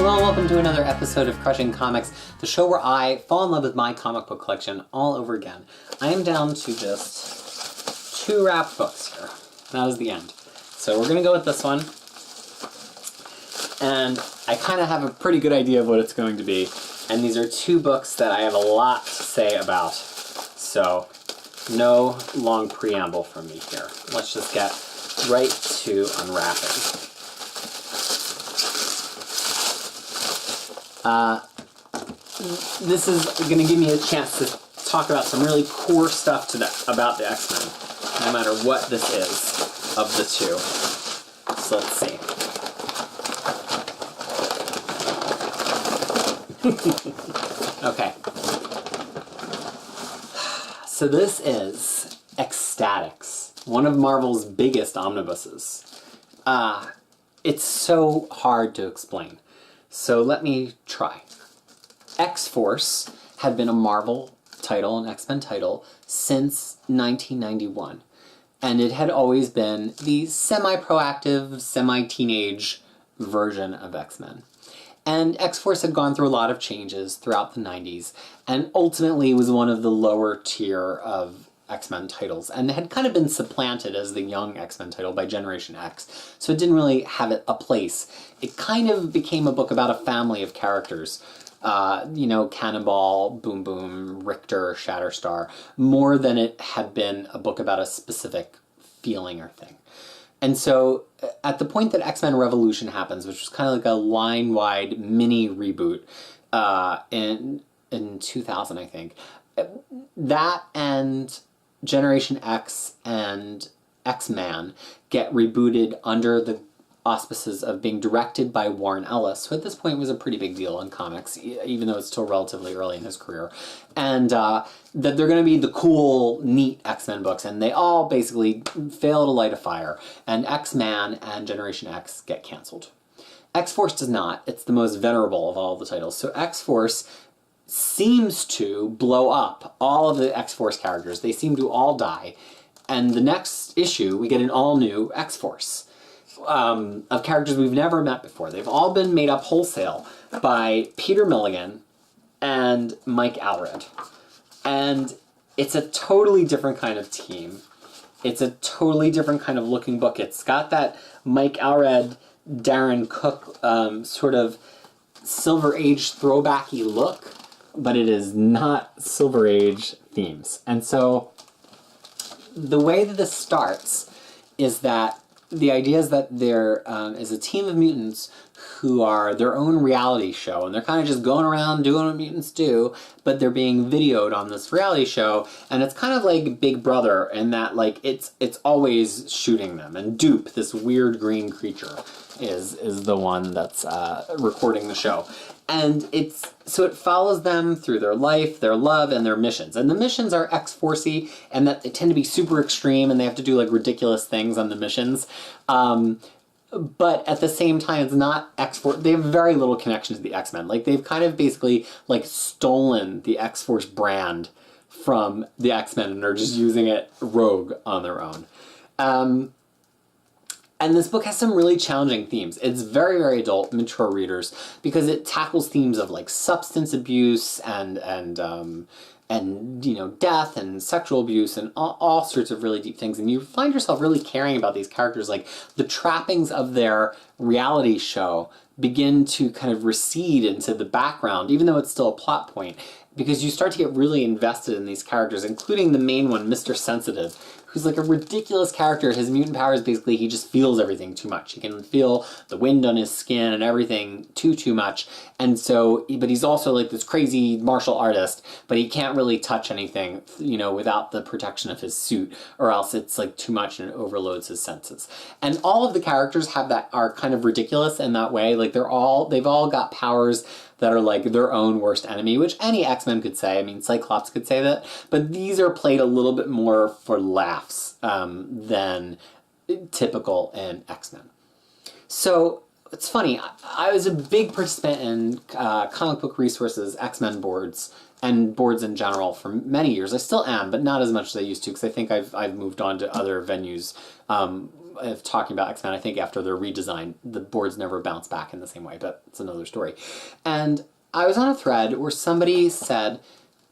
Hello and welcome to another episode of Crushing Comics, the show where I fall in love with my comic book collection all over again. I am down to just 2 wrapped books here. That is the end. So we're going to go with this one. And I kind of have a pretty good idea of what it's going to be. And these are 2 books that I have a lot to say about. So no long preamble from me here. Let's just get right to unwrapping. This is going to give me a chance to talk about some really core stuff about the X-Men, no matter what this is of the 2. So let's see. Okay. So this is X-Statix, one of Marvel's biggest omnibuses. It's so hard to explain. So let me try. X-Force had been a Marvel title, an X-Men title, since 1991. And it had always been the semi-proactive, semi-teenage version of X-Men. And X-Force had gone through a lot of changes throughout the 90s, and ultimately was one of the lower tier of X-Men titles, and had kind of been supplanted as the young X-Men title by Generation X, so it didn't really have a place. It kind of became a book about a family of characters. You know, Cannonball, Boom Boom, Richter, Shatterstar, more than it had been a book about a specific feeling or thing. And so, at the point that X-Men Revolution happens, which was kind of like a line-wide mini reboot in 2000, I think, that and Generation X and X-Men get rebooted under the auspices of being directed by Warren Ellis, who at this point was a pretty big deal in comics, even though it's still relatively early in his career. And that they're going to be the cool, neat X-Men books, and they all basically fail to light a fire. And X-Men and Generation X get canceled. X-Force does not. It's the most venerable of all the titles. So X-Force seems to blow up all of the X-Force characters. They seem to all die. And the next issue, we get an all-new X-Force. Of characters we've never met before. They've all been made up wholesale by Peter Milligan and Mike Allred. And it's a totally different kind of team. It's a totally different kind of looking book. It's got that Mike Allred, Darren Cook sort of Silver Age throwbacky look, but it is not Silver Age themes. And so the way that this starts is that the idea is that there is a team of mutants who are their own reality show, and they're kind of just going around doing what mutants do, but they're being videoed on this reality show, and it's kind of like Big Brother in that, like, it's always shooting them. And Dupe, this weird green creature, is the one that's recording the show. And so it follows them through their life, their love, and their missions. And the missions are X-Forcey, and that they tend to be super extreme, and they have to do like ridiculous things on the missions. But at the same time, it's not X-Force. They have very little connection to the X-Men. Like, they've kind of basically like stolen the X-Force brand from the X-Men, and are just using it rogue on their own. And this book has some really challenging themes. It's very, very adult, mature readers, because it tackles themes of like substance abuse and you know, death and sexual abuse and all sorts of really deep things. And you find yourself really caring about these characters. Like, the trappings of their reality show begin to kind of recede into the background, even though it's still a plot point, because you start to get really invested in these characters, including the main one, Mr. Sensitive, who's like a ridiculous character. His mutant power is basically he just feels everything too much. He can feel the wind on his skin and everything too much. And so, but he's also like this crazy martial artist, but he can't really touch anything, you know, without the protection of his suit, or else it's like too much and it overloads his senses. And all of the characters are kind of ridiculous in that way. Like, they've all got powers that are like their own worst enemy, which any X-Men could say. I mean, Cyclops could say that, but these are played a little bit more for laughs than typical in X-Men. So it's funny, I was a big participant in comic book resources, X-Men boards, and boards in general for many years. I still am, but not as much as I used to, because I think I've moved on to other venues of talking about X-Men. I think after their redesign, the boards never bounced back in the same way, but it's another story. And I was on a thread where somebody said,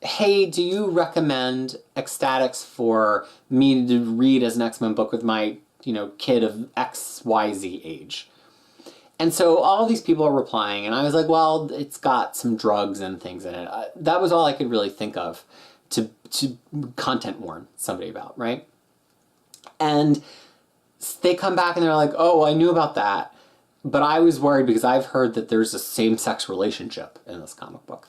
hey, do you recommend X-Statix for me to read as an X-Men book with my, kid of XYZ age? And so all these people are replying, and I was like, well, it's got some drugs and things in it. That was all I could really think of to content warn somebody about, right? And they come back and they're like, oh, I knew about that, but I was worried because I've heard that there's a same-sex relationship in this comic book.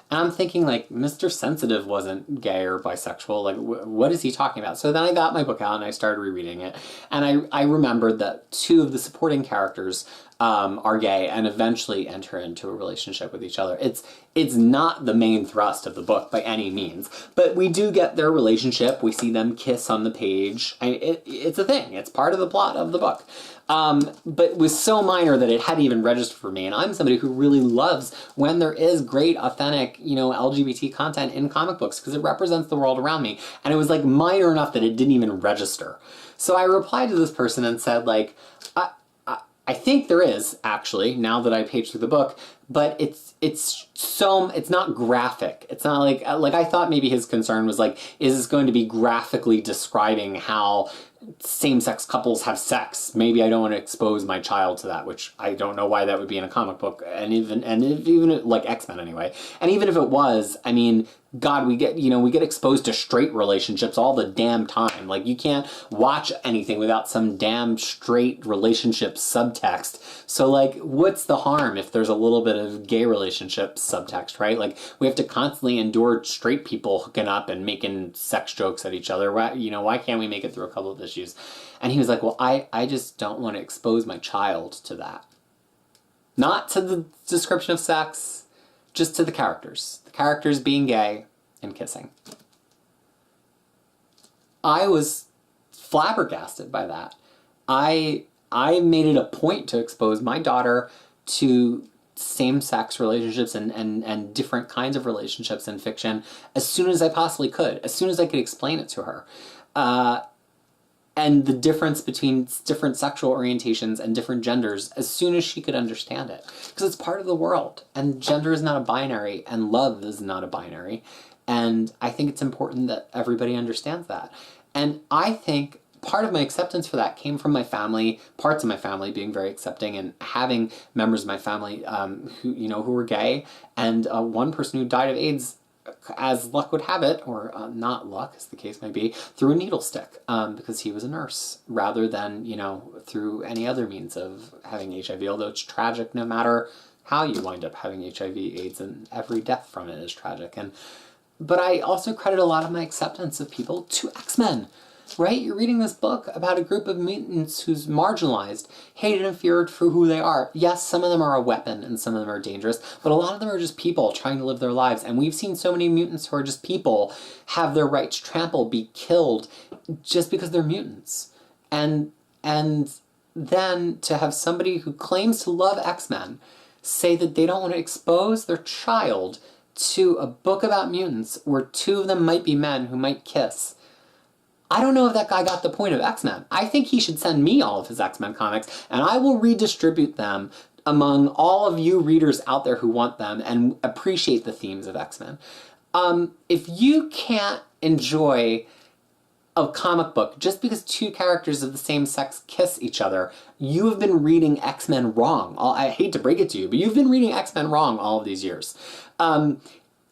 And I'm thinking, like, Mr. Sensitive wasn't gay or bisexual. Like, what is he talking about? So then I got my book out and I started rereading it. And I remembered that two of the supporting characters are gay and eventually enter into a relationship with each other. It's not the main thrust of the book by any means, but we do get their relationship. We see them kiss on the page. It's a thing. It's part of the plot of the book. But it was so minor that it hadn't even registered for me. And I'm somebody who really loves when there is great, authentic, LGBT content in comic books because it represents the world around me. And it was like minor enough that it didn't even register. So I replied to this person and said, like, I think there is, actually, now that I paged through the book, but it's not graphic. It's not like I thought maybe his concern was like, is this going to be graphically describing how same-sex couples have sex? Maybe I don't want to expose my child to that, which I don't know why that would be in a comic book, and even like X-Men anyway. And even if it was, I mean, God, we get exposed to straight relationships all the damn time. Like, you can't watch anything without some damn straight relationship subtext. So, like, what's the harm if there's a little bit of gay relationship subtext, right? Like, we have to constantly endure straight people hooking up and making sex jokes at each other. Why can't we make it through a couple of issues? And he was like, well, I just don't want to expose my child to that. Not to the description of sex, just to the characters. The characters being gay and kissing. I was flabbergasted by that. I made it a point to expose my daughter to same-sex relationships and different kinds of relationships in fiction as soon as I possibly could, as soon as I could explain it to her. And the difference between different sexual orientations and different genders as soon as she could understand it. Because it's part of the world, and gender is not a binary, and love is not a binary, and I think it's important that everybody understands that. And I think part of my acceptance for that came from my family, parts of my family being very accepting, and having members of my family who were gay, and one person who died of AIDS, as luck would have it, or not luck, as the case may be, through a needle stick, because he was a nurse, rather than, through any other means of having HIV, although it's tragic no matter how you wind up having HIV, AIDS, and every death from it is tragic. But I also credit a lot of my acceptance of people to X-Men. Right? You're reading this book about a group of mutants who's marginalized, hated and feared for who they are. Yes, some of them are a weapon and some of them are dangerous, but a lot of them are just people trying to live their lives. And we've seen so many mutants who are just people have their rights trampled, be killed, just because they're mutants. And then to have somebody who claims to love X-Men say that they don't want to expose their child to a book about mutants where two of them might be men who might kiss. I don't know if that guy got the point of X-Men. I think he should send me all of his X-Men comics, and I will redistribute them among all of you readers out there who want them and appreciate the themes of X-Men. If you can't enjoy a comic book just because two characters of the same sex kiss each other, you have been reading X-Men wrong. I hate to break it to you, but you've been reading X-Men wrong all of these years.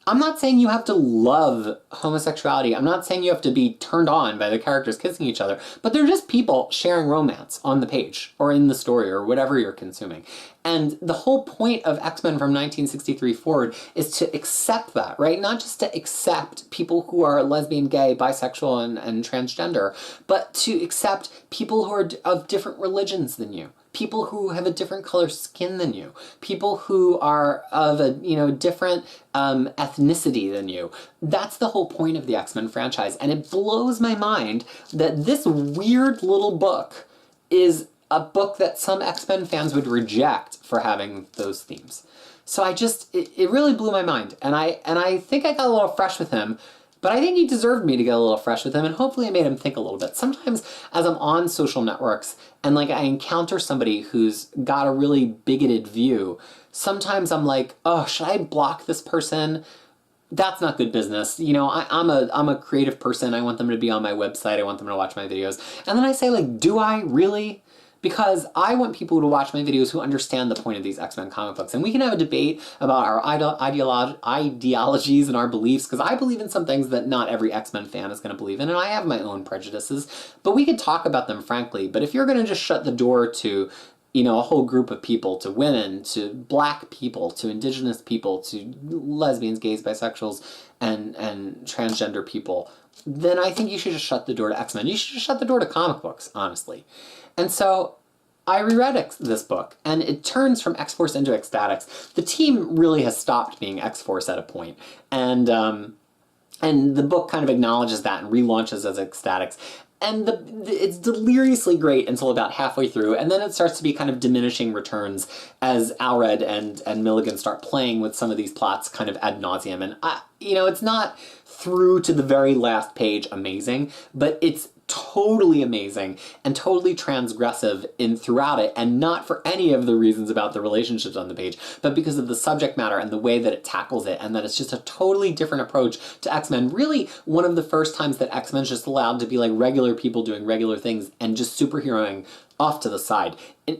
I'm not saying you have to love homosexuality. I'm not saying you have to be turned on by the characters kissing each other, but they're just people sharing romance on the page or in the story or whatever you're consuming. And the whole point of X-Men from 1963 forward is to accept that, right? Not just to accept people who are lesbian, gay, bisexual, and transgender, but to accept people who are of different religions than you. People who have a different color skin than you, people who are of a different ethnicity than you. That's the whole point of the X-Men franchise, and it blows my mind that this weird little book is a book that some X-Men fans would reject for having those themes. So it really blew my mind, and I think I got a little fresh with him, But I think he deserved me to get a little fresh with him, and hopefully I made him think a little bit. Sometimes as I'm on social networks and like I encounter somebody who's got a really bigoted view, sometimes I'm like, oh, should I block this person? That's not good business. You know, I'm a creative person. I want them to be on my website. I want them to watch my videos. And then I say, like, do I really? Because I want people to watch my videos who understand the point of these X-Men comic books. And we can have a debate about our ideologies and our beliefs, because I believe in some things that not every X-Men fan is going to believe in, and I have my own prejudices. But we could talk about them frankly. But if you're going to just shut the door to, you know, a whole group of people, to women, to black people, to indigenous people, to lesbians, gays, bisexuals, and transgender people, then I think you should just shut the door to X-Men. You should just shut the door to comic books, honestly. And so I reread this book, and it turns from X-Force into X-Statix. The team really has stopped being X-Force at a point, and the book kind of acknowledges that and relaunches as X-Statix. And it's deliriously great until about halfway through, and then it starts to be kind of diminishing returns as Alred and Milligan start playing with some of these plots kind of ad nauseum. And, you know, it's not through to the very last page amazing, but it's totally amazing and totally transgressive throughout it, and not for any of the reasons about the relationships on the page, but because of the subject matter and the way that it tackles it, and that it's just a totally different approach to X-Men. Really one of the first times that X-Men's just allowed to be like regular people doing regular things and just superheroing off to the side.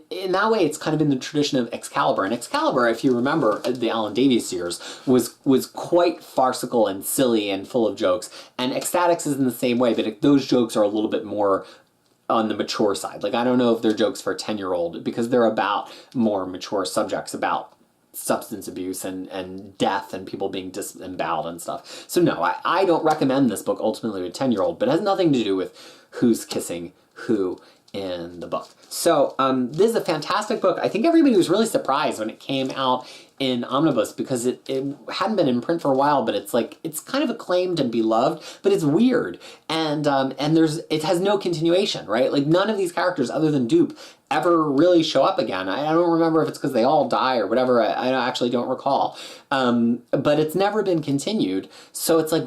In that way, it's kind of in the tradition of Excalibur. And Excalibur, if you remember the Alan Davies years, was quite farcical and silly and full of jokes. And X-Statix is in the same way, but those jokes are a little bit more on the mature side. Like, I don't know if they're jokes for a 10-year-old, because they're about more mature subjects, about substance abuse and death and people being disemboweled and stuff. So no, I don't recommend this book ultimately to a 10-year-old, but it has nothing to do with who's kissing who in the book. So this is a fantastic book. I think everybody was really surprised when it came out in omnibus, because it hadn't been in print for a while, but it's like, it's kind of acclaimed and beloved, but it's weird. And it has no continuation, right? Like, none of these characters other than Dupe ever really show up again. I don't remember if it's because they all die or whatever. I actually don't recall. But it's never been continued. So it's like,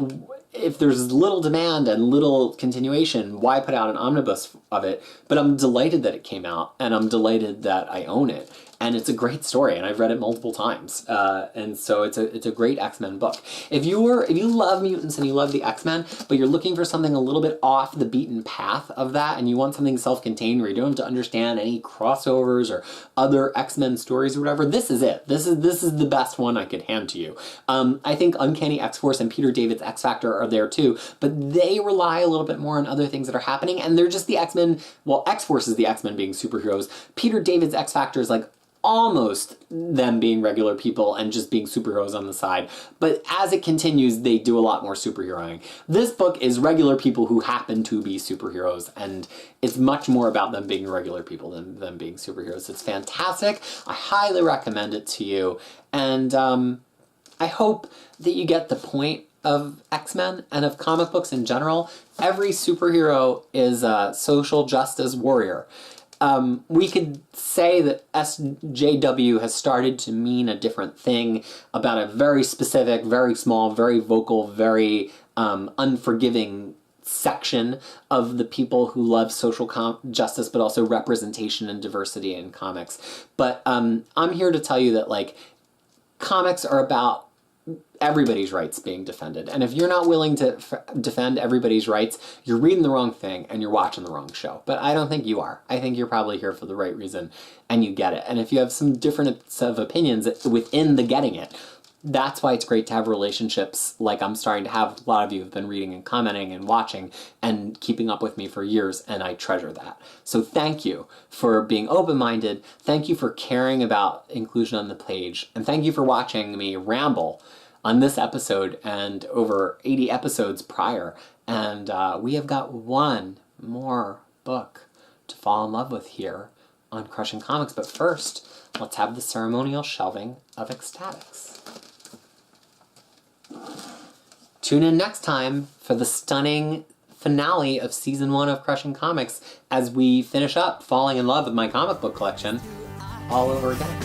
if there's little demand and little continuation, why put out an omnibus of it? But I'm delighted that it came out, and I'm delighted that I own it. And it's a great story, and I've read it multiple times. And so it's a great X-Men book. If you love mutants and you love the X-Men, but you're looking for something a little bit off the beaten path of that, and you want something self-contained where you don't have to understand any crossovers or other X-Men stories or whatever, this is it. This is the best one I could hand to you. I think Uncanny X-Force and Peter David's X-Factor are there too, but they rely a little bit more on other things that are happening, and they're just the X-Men. Well, X-Force is the X-Men being superheroes. Peter David's X-Factor is like almost them being regular people and just being superheroes on the side. But as it continues, they do a lot more superheroing. This book is regular people who happen to be superheroes, and it's much more about them being regular people than them being superheroes. It's fantastic. I highly recommend it to you. And I hope that you get the point of X-Men and of comic books in general. Every superhero is a social justice warrior. We could say that SJW has started to mean a different thing about a very specific, very small, very vocal, very unforgiving section of the people who love social justice, but also representation and diversity in comics. But I'm here to tell you that, like, comics are about everybody's rights being defended. And if you're not willing to defend everybody's rights, you're reading the wrong thing and you're watching the wrong show. But I don't think you are. I think you're probably here for the right reason and you get it. And if you have some different set of opinions within the getting it, that's why it's great to have relationships like I'm starting to have. A lot of you have been reading and commenting and watching and keeping up with me for years, and I treasure that. So thank you for being open-minded. Thank you for caring about inclusion on the page. And thank you for watching me ramble on this episode and over 80 episodes prior. And we have got one more book to fall in love with here on Crushing Comics. But first, let's have the ceremonial shelving of X-Statix. Tune in next time for the stunning finale of Season 1 of Crushing Comics as we finish up falling in love with my comic book collection all over again.